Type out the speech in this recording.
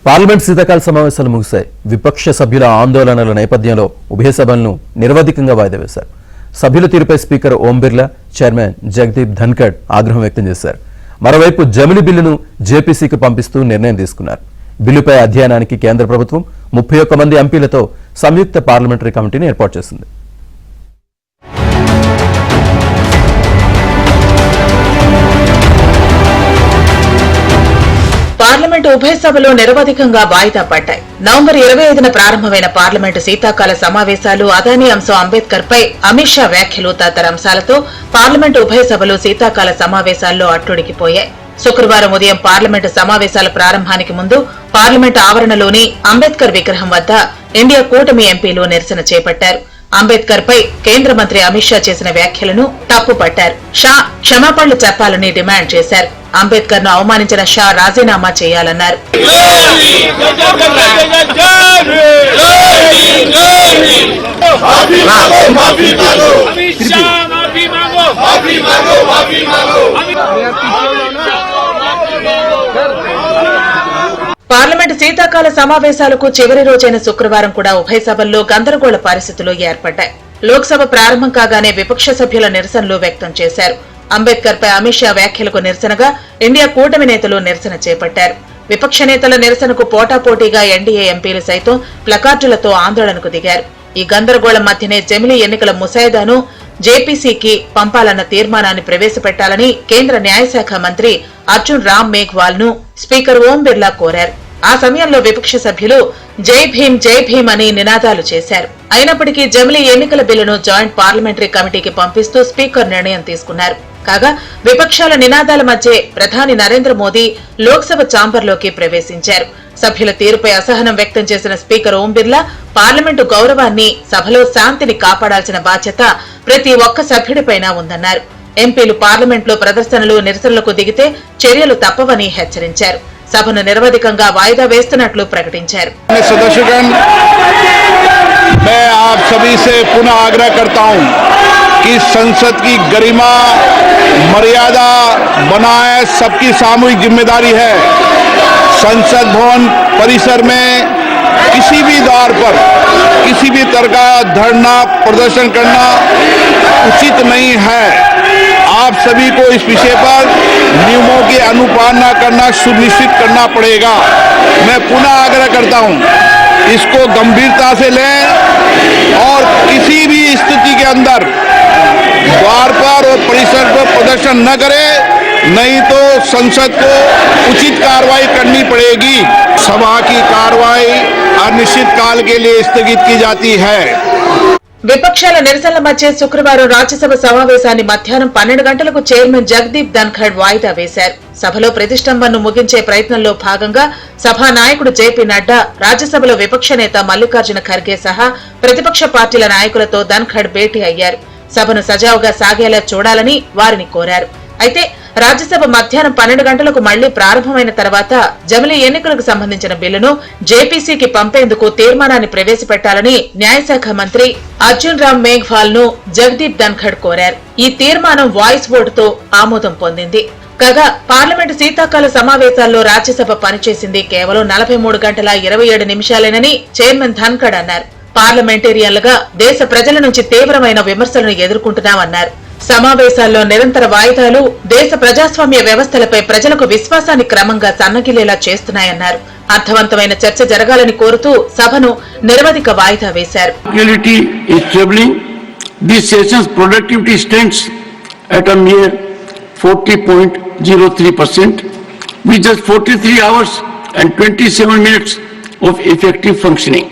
Parliament శీతాకాల సమావేశాలు ముగిశాయి. విపక్ష సభ్యుల ఆందోళనల నేపథ్యంలో ఉభయ సభలను నిరవధికంగా వాయిదా వేశారు. సభ్యుల తీరుపై స్పీకర్ ఓం బిర్లా, చైర్మన్ జగదీప్ ధన్ఖడ్ ఆగ్రహం వ్యక్తం చేశారు. మరోవైపు జమిలి బిల్లును జేపీసీకి పంపిస్తూ నిర్ణయం తీసుకున్నారు. బిల్లుపై అధ్యయనానికి కేంద్ర ప్రభుత్వం 31 మంది ఎంపీలతో సంయుక్త పార్లమెంటరీ కమిటీని ఏర్పాటు చేసింది. పార్లమెంటు ఉభయ సభలు నిరవధికంగా వాయిదా పడ్డాయి. నవంబర్ 25న ప్రారంభమైన పార్లమెంటు శీతాకాల సమావేశాలు, అదానీ అంశం, అంబేద్కర్ పై అమిత్ షా వ్యాఖ్యలు తదితర అంశాలతో పార్లమెంటు ఉభయ సభలు శీతాకాల సమావేశాల్లో అట్టుడికిపోయాయి. శుక్రవారం ఉదయం పార్లమెంటు సమావేశాల ప్రారంభానికి ముందు పార్లమెంటు ఆవరణలోని అంబేద్కర్ విగ్రహం వద్ద ఇండియా కూటమి ఎంపీలు నిరసన చేపట్టారు. అంబేద్కర్ పై కేంద్ర మంత్రి అమిత్ షా చేసిన వ్యాఖ్యలను తప్పుపట్టారు. షా క్షమాపణలు చెప్పాలని డిమాండ్ చేశారు. అంబేద్కర్ ను అవమానించిన షా రాజీనామా చేయాలన్నారు. పార్లమెంటు శీతాకాల సమావేశాలకు చివరి రోజైన శుక్రవారం కూడా ఉభయ సభల్లో గందరగోళ పరిస్థితులు ఏర్పడ్డాయి. లోక్సభ ప్రారంభం కాగానే విపక్ష సభ్యుల నిరసనలు వ్యక్తం చేశారు. అంబేద్కర్ పై అమిత్ షా వ్యాఖ్యలకు నిరసనగా ఇండియా కూటమి నేతలు నిరసన చేపట్టారు. విపక్ష నేతల నిరసనకు పోటాపోటీగా ఎన్డీఏ ఎంపీలు సైతం ప్లకార్డులతో ఆందోళనకు దిగారు. ఈ గందరగోళం మధ్యనే జమిలీ ఎన్నికల ముసాయిదాను జేపీసీకి పంపాలన్న తీర్మానాన్ని ప్రవేశపెట్టాలని కేంద్ర న్యాయశాఖ మంత్రి అర్జున్ రామ్ మేఘ్వాల్ ను స్పీకర్ ఓం బిర్లా కోరారు. ఆ సమయంలో విపక్ష సభ్యులు జై భీమ్ అని నినాదాలు చేశారు. అయినప్పటికీ జమిలీ ఎన్నికల బిల్లును జాయింట్ పార్లమెంటరీ కమిటీకి పంపిస్తూ స్పీకర్ నిర్ణయం తీసుకున్నారు. కాగా విపక్షాల నినాదాల మధ్య ప్రధాని నరేంద్ర మోదీ లోక్సభ ఛాంబర్లోకి ప్రవేశించారు. సభ్యుల తీరుపై అసహనం వ్యక్తం చేసిన స్పీకర్ ఓం బిర్లా, పార్లమెంటు గౌరవాన్ని, సభలో శాంతిని కాపాడాల్సిన బాధ్యత ప్రతి ఒక్క సభ్యుడిపైనా ఉందన్నారు. ఎంపీలు పార్లమెంట్లో ప్రదర్శనలు, నిరసనలకు దిగితే చర్యలు తప్పవని హెచ్చరించారు. సభను నిరవధికంగా వాయిదా వేస్తున్నట్లు ప్రకటించారు. कि संसद की गरिमा मर्यादा बनाए सबकी सामूहिक जिम्मेदारी है। संसद भवन परिसर में किसी भी दौर पर किसी भी तरह का धरना प्रदर्शन करना उचित नहीं है। आप सभी को इस विषय पर नियमों की अनुपालना करना सुनिश्चित करना पड़ेगा। मैं पुनः आग्रह करता हूं, इसको गंभीरता से लें और किसी भी स्थिति के अंदर द्वार पर और परिसर पर प्रदर्शन न करे, नहीं तो संसद को उचित कार्रवाई करनी पड़ेगी। सभा की कार्रवाई अनिश्चित काल के लिए स्थगित की जाती है। విపక్షాల నిరసనల మధ్య శుక్రవారం రాజ్యసభ సమావేశాన్ని మధ్యాహ్నం 12 గంటలకు చైర్మన్ జగదీప్ ధన్ఖడ్ వాయిదా వేశారు. సభలో ప్రతిష్టంభనను ముగించే ప్రయత్నంలో భాగంగా సభా నాయకుడు జేపీ నడ్డా, రాజ్యసభలో విపక్ష నేత మల్లికార్జున ఖర్గే సహా ప్రతిపక్ష పార్టీల నాయకులతో ధన్ఖడ్ భేటీ అయ్యారు. సభను సజావుగా సాగేలా చూడాలని వారిని కోరారు. అయితే రాజ్యసభ మధ్యాహ్నం 12 గంటలకు మళ్లీ ప్రారంభమైన తర్వాత జమిలీ ఎన్నికలకు సంబంధించిన బిల్లును జేపీసీకి పంపేందుకు తీర్మానాన్ని ప్రవేశపెట్టాలని న్యాయశాఖ మంత్రి అర్జున్ రామ్ మేఘ్వాల్ ను జగదీప్ ధన్ఖడ్ కోరారు. ఈ తీర్మానం వాయిస్ ఓటుతో ఆమోదం పొందింది. కాగా పార్లమెంటు శీతాకాల సమావేశాల్లో రాజ్యసభ పనిచేసింది కేవలం 43 గంటల 27 నిమిషాలేనని చైర్మన్ ధన్ఖడ్ అన్నారు. పార్లమెంటేరియన్లుగా దేశ ప్రజల నుంచి తీవ్రమైన విమర్శలను ఎదుర్కొంటున్నామన్నారు. సమావేశాల్లో నిరంతర వాయిదాలు దేశ ప్రజాస్వామ్య వ్యవస్థలపై ప్రజలకు విశ్వాసాన్ని క్రమంగా సన్నగిలేలా చేస్తున్నాయన్నారు. అర్థవంతమైన చర్చ జరగాలని కోరుతూ సభను నిరవధిక వాయిదా వేశారు. of effective functioning.